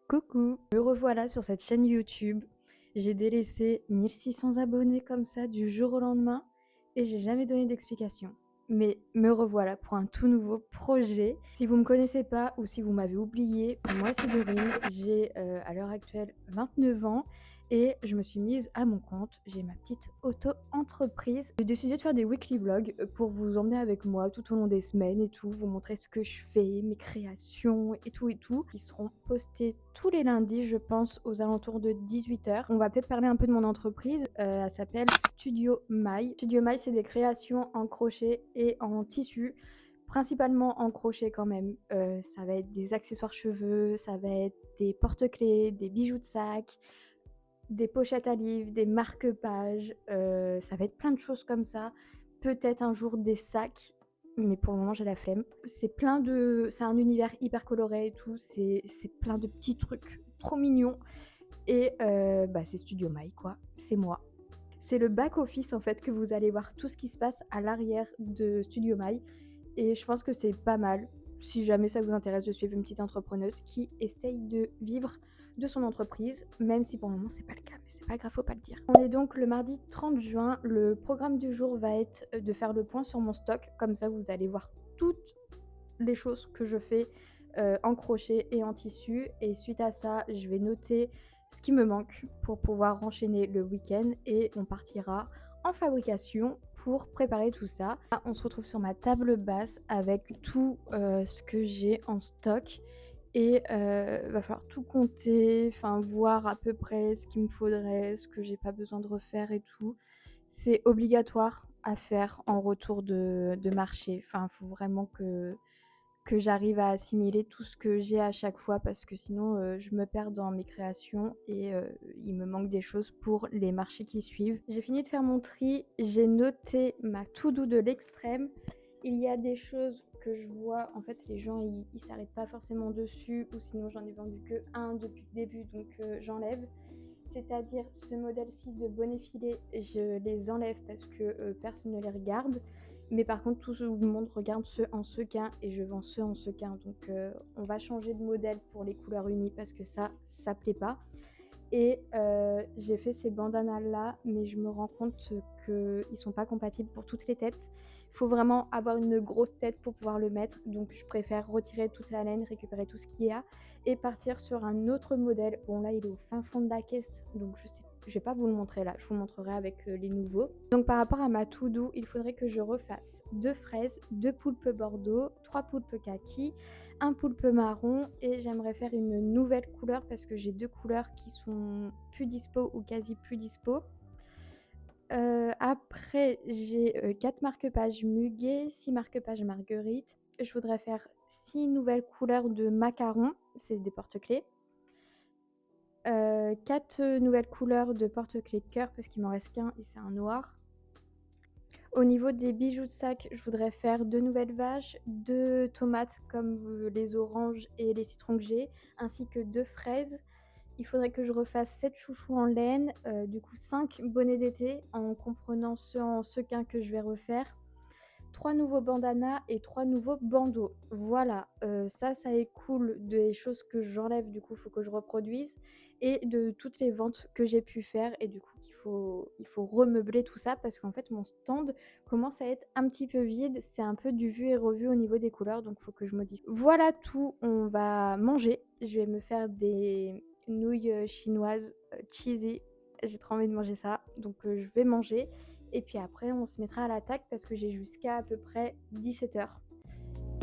Coucou, me revoilà sur cette chaîne YouTube. J'ai délaissé 1600 abonnés comme ça du jour au lendemain et j'ai jamais donné d'explication. Mais me revoilà pour un tout nouveau projet. Si vous me connaissez pas ou si vous m'avez oublié, moi c'est Dorine, j'ai à l'heure actuelle 29 ans et je me suis mise à mon compte. J'ai ma petite auto-entreprise. J'ai décidé de faire des weekly vlogs pour vous emmener avec moi tout au long des semaines et tout, vous montrer ce que je fais, mes créations et tout, qui seront postés tous les lundis, je pense, aux alentours de 18h. On va peut-être parler un peu de mon entreprise. Elle s'appelle Studio Mai. Studio Mai, c'est des créations en crochet et en tissu. Principalement en crochet quand même. Ça va être des accessoires cheveux, ça va être des porte-clés, des bijoux de sac, des pochettes à livres, des marque-pages, ça va être plein de choses comme ça. Peut-être un jour des sacs, mais pour le moment j'ai la flemme. C'est un univers hyper coloré et tout, c'est plein de petits trucs trop mignons et c'est Studio Mai quoi, c'est moi. C'est le back office en fait que vous allez voir tout ce qui se passe à l'arrière de Studio Mai et je pense que c'est pas mal si jamais ça vous intéresse de suivre une petite entrepreneuse qui essaye de vivre de son entreprise, même si pour le moment c'est pas le cas, mais c'est pas grave, faut pas le dire. On est donc le mardi 30 juin, le programme du jour va être de faire le point sur mon stock, comme ça vous allez voir toutes les choses que je fais en crochet et en tissu, et suite à ça je vais noter ce qui me manque pour pouvoir enchaîner le week-end et on partira en fabrication pour préparer tout ça. Là, on se retrouve sur ma table basse avec tout ce que j'ai en stock et va falloir tout compter, enfin voir à peu près ce qu'il me faudrait, ce que j'ai pas besoin de refaire et tout. C'est obligatoire à faire en retour de marché. Enfin, il faut vraiment que j'arrive à assimiler tout ce que j'ai à chaque fois parce que sinon je me perds dans mes créations et il me manque des choses pour les marchés qui suivent. J'ai fini de faire mon tri, j'ai noté ma to-do de l'extrême. Il y a des choses que je vois, en fait les gens ils s'arrêtent pas forcément dessus ou sinon j'en ai vendu que un depuis le début donc j'enlève. C'est-à-dire ce modèle-ci de bonnet filet, je les enlève parce que personne ne les regarde. Mais par contre, tout le monde regarde ceux en sequin et je vends ceux en sequin. Donc on va changer de modèle pour les couleurs unies parce que ça plaît pas. Et j'ai fait ces bandanas-là, mais je me rends compte qu'ils sont pas compatibles pour toutes les têtes. Il faut vraiment avoir une grosse tête pour pouvoir le mettre. Donc je préfère retirer toute la laine, récupérer tout ce qu'il y a et partir sur un autre modèle. Bon là, il est au fin fond de la caisse, donc je vais pas vous le montrer là. Je vous montrerai avec les nouveaux. Donc par rapport à ma to-do, il faudrait que je refasse 2 fraises, 2 poulpes bordeaux, 3 poulpes kaki, un poulpe marron et j'aimerais faire une nouvelle couleur parce que j'ai 2 couleurs qui sont plus dispo ou quasi plus dispo. Après j'ai 4 marque-pages muguet, 6 marque-pages marguerite. Je voudrais faire 6 nouvelles couleurs de macarons, c'est des porte-clés. 4 nouvelles couleurs de porte-clés cœur parce qu'il m'en reste qu'un et c'est un noir. Au niveau des bijoux de sac, je voudrais faire 2 nouvelles vaches, 2 tomates comme les oranges et les citrons que j'ai, ainsi que 2 fraises. Il faudrait que je refasse 7 chouchous en laine, du coup 5 bonnets d'été en comprenant ceux en sequin que je vais refaire. 3 nouveaux bandanas et 3 nouveaux bandeaux. Voilà, ça écoule des choses que j'enlève, du coup, il faut que je reproduise et de toutes les ventes que j'ai pu faire et du coup il faut remeubler tout ça parce qu'en fait mon stand commence à être un petit peu vide, c'est un peu du vu et revu au niveau des couleurs donc il faut que je modifie. Voilà tout, on va manger. Je vais me faire des nouilles, chinoises, cheesy. J'ai trop envie de manger ça donc je vais manger et puis après on se mettra à l'attaque parce que j'ai jusqu'à à peu près 17h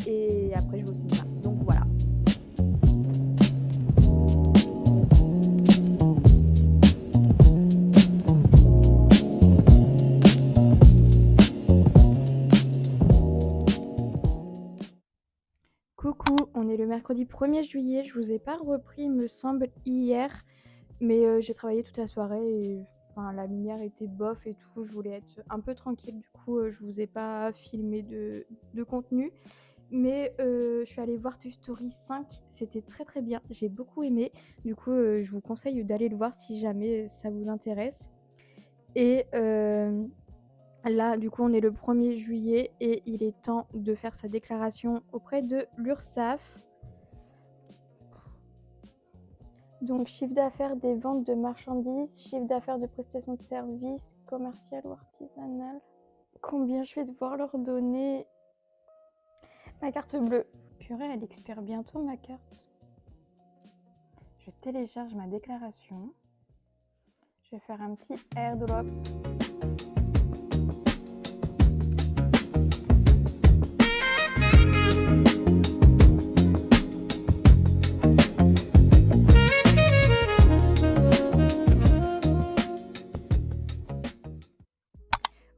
et après je vais au cinéma. Donc voilà. Coucou, on est le mercredi 1er juillet, je vous ai pas repris me semble hier, mais j'ai travaillé toute la soirée et enfin la lumière était bof et tout, je voulais être un peu tranquille du coup je vous ai pas filmé de contenu. Mais je suis allée voir Toy Story 5, c'était très très bien, j'ai beaucoup aimé. Du coup, je vous conseille d'aller le voir si jamais ça vous intéresse. Et là, du coup, on est le 1er juillet et il est temps de faire sa déclaration auprès de l'URSSAF. Donc chiffre d'affaires des ventes de marchandises, chiffre d'affaires de prestations de services, commercial ou artisanal. Combien je vais devoir leur donner? Ma carte bleue. Purée, elle expire bientôt ma carte. Je télécharge ma déclaration. Je vais faire un petit airdrop.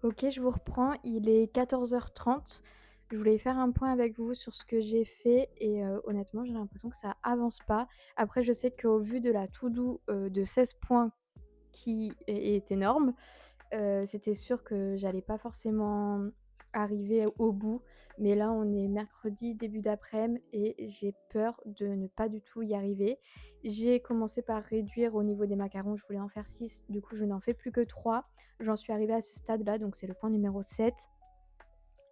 Ok, je vous reprends, il est 14h30. Je voulais faire un point avec vous sur ce que j'ai fait et honnêtement, j'ai l'impression que ça avance pas. Après, je sais qu'au vu de la to-do de 16 points qui est énorme, c'était sûr que j'allais pas forcément arriver au bout. Mais là, on est mercredi, début d'après-midi et j'ai peur de ne pas du tout y arriver. J'ai commencé par réduire au niveau des macarons, je voulais en faire 6, du coup je n'en fais plus que 3. J'en suis arrivée à ce stade-là, donc c'est le point numéro 7.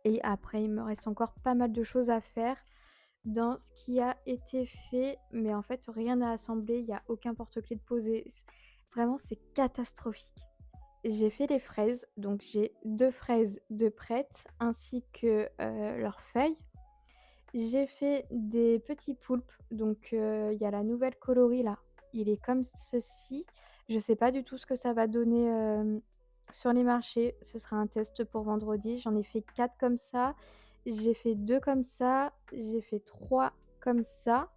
Et après, il me reste encore pas mal de choses à faire dans ce qui a été fait, mais en fait, rien à assembler, il n'y a aucun porte-clés de posé. Vraiment, c'est catastrophique. J'ai fait les fraises, donc j'ai 2 fraises de prêtes ainsi que leurs feuilles. J'ai fait des petits poulpes, donc il y a la nouvelle coloris là, il est comme ceci. Je sais pas du tout ce que ça va donner, sur les marchés. Ce sera un test pour vendredi. J'en ai fait 4 comme ça, j'ai fait 2 comme ça, j'ai fait 3 comme ça.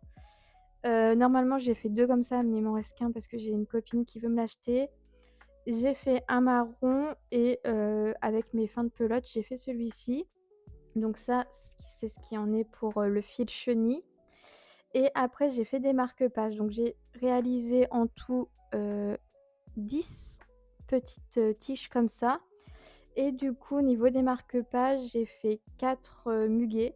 Normalement j'ai fait 2 comme ça, mais il m'en reste qu'1 parce que j'ai une copine qui veut me l'acheter. J'ai fait un marron et avec mes fins de pelote, j'ai fait celui-ci. Donc ça, c'est ce qui en est pour, le fil chenille et après j'ai fait des marque-pages. Donc j'ai réalisé en tout, 10 petites, tiges comme ça et du coup au niveau des marque-pages, j'ai fait 4 muguets.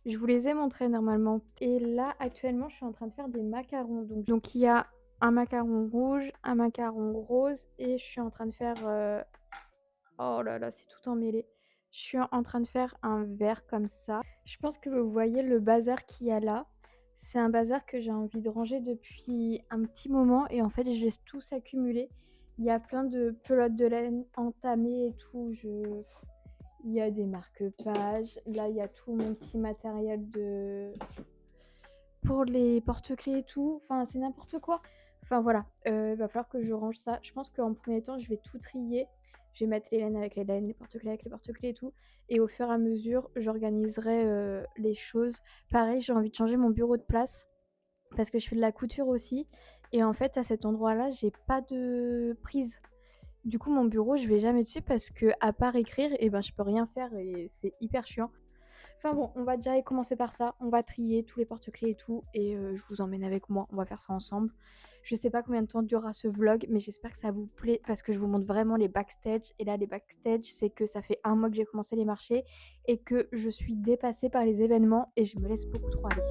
Je vous les ai montrés normalement et là actuellement je suis en train de faire des macarons. Donc il y a un macaron rouge, un macaron rose et je suis en train de faire, oh là là, c'est tout emmêlé. Je suis en train de faire un vert comme ça. Je pense que vous voyez le bazar qu'il y a là. C'est un bazar que j'ai envie de ranger depuis un petit moment et en fait, je laisse tout s'accumuler. Il y a plein de pelotes de laine entamées et tout. Il y a des marque-pages. Là, il y a tout mon petit matériel pour les porte-clés et tout. Enfin, c'est n'importe quoi. Enfin, voilà. Va falloir que je range ça. Je pense qu'en premier temps, je vais tout trier. Je vais mettre les laines avec les laines, les porte-clés avec les porte-clés et tout. Et au fur et à mesure, j'organiserai les choses. Pareil, j'ai envie de changer mon bureau de place parce que je fais de la couture aussi. Et en fait, à cet endroit-là, j'ai pas de prise. Du coup, mon bureau, je vais jamais dessus parce que à part écrire, et ben, je peux rien faire et c'est hyper chiant. Enfin bon, on va déjà commencer par ça. On va trier tous les porte-clés et tout. Et je vous emmène avec moi. On va faire ça ensemble. Je sais pas combien de temps durera ce vlog, mais j'espère que ça vous plaît parce que je vous montre vraiment les backstage. Et là, les backstage, c'est que ça fait un mois que j'ai commencé les marchés et que je suis dépassée par les événements et je me laisse beaucoup trop aller.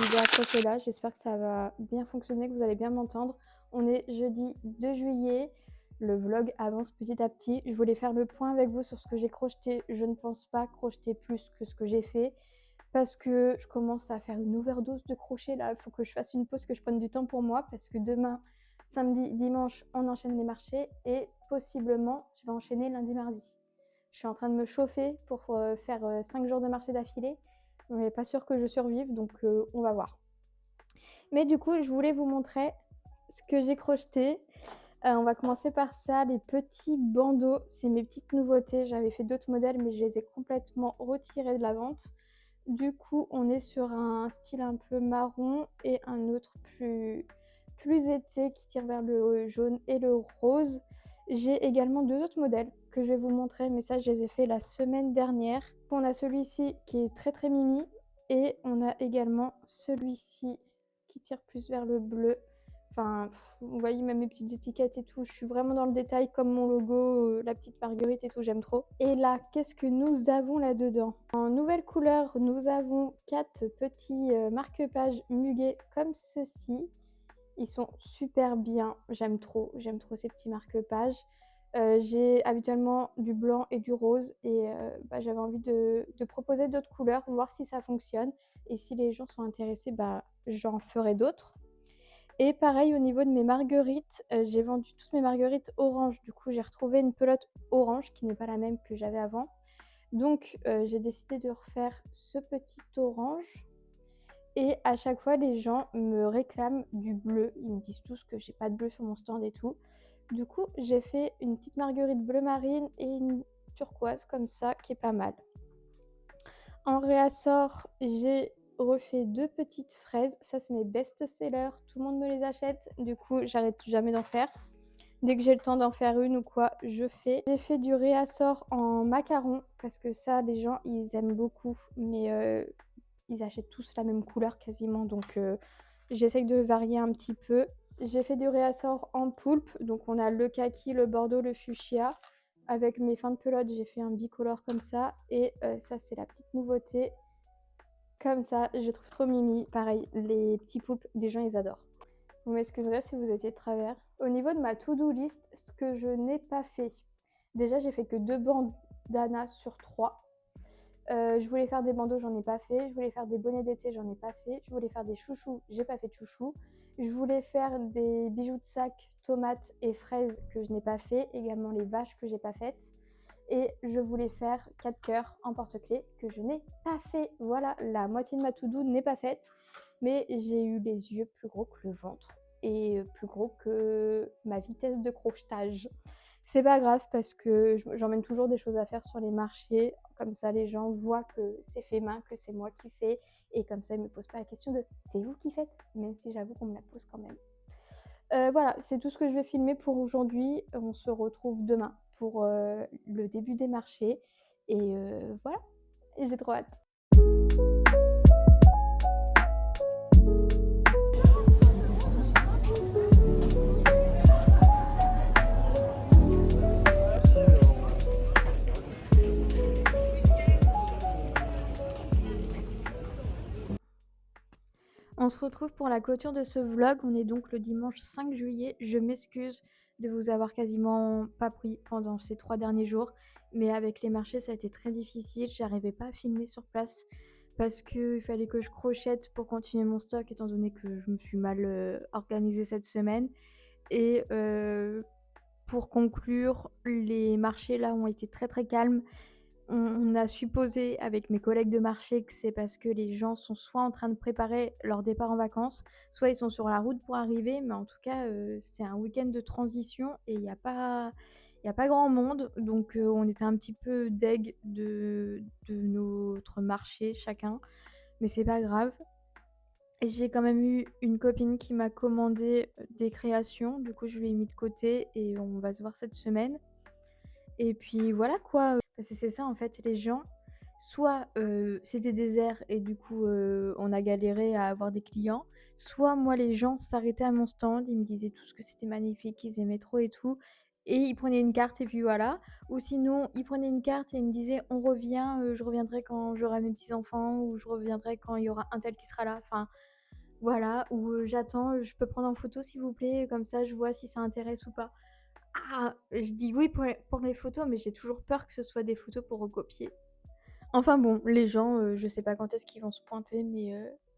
Je vais accrocher là, j'espère que ça va bien fonctionner, que vous allez bien m'entendre. On est jeudi 2 juillet, le vlog avance petit à petit. Je voulais faire le point avec vous sur ce que j'ai crocheté. Je ne pense pas crocheter plus que ce que j'ai fait parce que je commence à faire une overdose de crochet là. Il faut que je fasse une pause, que je prenne du temps pour moi parce que demain, samedi, dimanche, on enchaîne les marchés et possiblement, je vais enchaîner lundi, mardi. Je suis en train de me chauffer pour faire 5 jours de marché d'affilée. Mais pas sûr que je survive, donc on va voir. Mais du coup, je voulais vous montrer ce que j'ai crocheté. On va commencer par ça, les petits bandeaux. C'est mes petites nouveautés. J'avais fait d'autres modèles, mais je les ai complètement retirés de la vente. Du coup, on est sur un style un peu marron et un autre plus été qui tire vers le jaune et le rose. J'ai également 2 autres modèles que je vais vous montrer, mais ça, je les ai fait la semaine dernière. On a celui-ci qui est très très mimi et on a également celui-ci qui tire plus vers le bleu. Enfin, vous voyez même mes petites étiquettes et tout, je suis vraiment dans le détail comme mon logo, la petite marguerite et tout, j'aime trop. Et là, qu'est-ce que nous avons là-dedans? En nouvelle couleur, nous avons 4 petits, marque-pages muguets comme ceci. Ils sont super bien, j'aime trop ces petits marque-pages. J'ai habituellement du blanc et du rose et j'avais envie de proposer d'autres couleurs, voir si ça fonctionne et si les gens sont intéressés, j'en ferai d'autres. Et pareil au niveau de mes marguerites, j'ai vendu toutes mes marguerites orange. Du coup, j'ai retrouvé une pelote orange qui n'est pas la même que j'avais avant. Donc j'ai décidé de refaire ce petit orange et à chaque fois, les gens me réclament du bleu. Ils me disent tous que j'ai pas de bleu sur mon stand et tout. Du coup, j'ai fait une petite marguerite bleu marine et une turquoise comme ça, qui est pas mal. En réassort, j'ai refait 2 petites fraises. Ça, c'est mes best-sellers. Tout le monde me les achète. Du coup, j'arrête jamais d'en faire. Dès que j'ai le temps d'en faire une ou quoi, je fais. J'ai fait du réassort en macaron parce que ça, les gens, ils aiment beaucoup. Mais ils achètent tous la même couleur quasiment, donc j'essaye de varier un petit peu. J'ai fait du réassort en poulpe, donc on a le kaki, le bordeaux, le fuchsia. Avec mes fins de pelote, j'ai fait un bicolore comme ça. Et ça, c'est la petite nouveauté. Comme ça, je trouve trop mimi. Pareil, les petits poulpes, les gens, ils adorent. Vous m'excuserez si vous étiez de travers. Au niveau de ma to-do list, ce que je n'ai pas fait. Déjà, j'ai fait que 2 bandanas sur 3. Je voulais faire des bandeaux, j'en ai pas fait. Je voulais faire des bonnets d'été, j'en ai pas fait. Je voulais faire des chouchous, j'ai pas fait de chouchous. Je voulais faire des bijoux de sac, tomates et fraises que je n'ai pas fait. Également les vaches que j'ai pas faites. Et je voulais faire 4 cœurs en porte-clés que je n'ai pas fait. Voilà, la moitié de ma to-do n'est pas faite. Mais j'ai eu les yeux plus gros que le ventre et plus gros que ma vitesse de crochetage. C'est pas grave parce que j'emmène toujours des choses à faire sur les marchés. Comme ça, les gens voient que c'est fait main, que c'est moi qui fais. Et comme ça, ils ne me posent pas la question de c'est vous qui faites, même si j'avoue qu'on me la pose quand même. Voilà, c'est tout ce que je vais filmer pour aujourd'hui. On se retrouve demain pour le début des marchés. Et voilà, et j'ai trop hâte. On se retrouve pour la clôture de ce vlog. On est donc le dimanche 5 juillet. Je m'excuse de vous avoir quasiment pas pris pendant ces 3 derniers jours. Mais avec les marchés, ça a été très difficile. J'arrivais pas à filmer sur place parce qu'il fallait que je crochette pour continuer mon stock étant donné que je me suis mal organisée cette semaine. Et pour conclure, les marchés là ont été très très calmes. On a supposé avec mes collègues de marché que c'est parce que les gens sont soit en train de préparer leur départ en vacances, soit ils sont sur la route pour arriver, mais en tout cas, c'est un week-end de transition et il y a pas grand monde, donc on était un petit peu deg de notre marché chacun, mais c'est pas grave. J'ai quand même eu une copine qui m'a commandé, des créations, du coup je lui ai mis de côté et on va se voir cette semaine. Et puis voilà quoi, parce que c'est ça en fait, les gens, soit c'était désert et du coup on a galéré à avoir des clients, soit moi les gens s'arrêtaient à mon stand, ils me disaient tous que c'était magnifique, qu'ils aimaient trop et tout, et ils prenaient une carte et puis voilà. Ou sinon ils prenaient une carte et ils me disaient on revient, je reviendrai quand j'aurai mes petits-enfants ou je reviendrai quand il y aura un tel qui sera là, enfin voilà. Ou j'attends, je peux prendre en photo s'il vous plaît, comme ça je vois si ça intéresse ou pas. Ah! Je dis oui pour les photos, mais j'ai toujours peur que ce soit des photos pour recopier. Enfin bon, les gens, je sais pas quand est-ce qu'ils vont se pointer, mais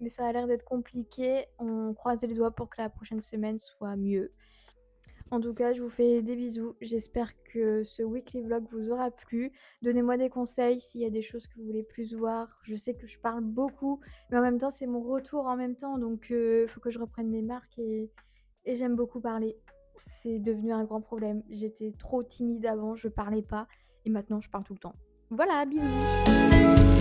ça a l'air d'être compliqué. On croise les doigts pour que la prochaine semaine soit mieux. En tout cas, je vous fais des bisous. J'espère que ce weekly vlog vous aura plu. Donnez-moi des conseils s'il y a des choses que vous voulez plus voir. Je sais que je parle beaucoup, mais en même temps, c'est mon retour en même temps, donc faut que je reprenne mes marques et j'aime beaucoup parler. C'est devenu un grand problème. J'étais trop timide avant, je parlais pas et maintenant je parle tout le temps. Voilà, bisous!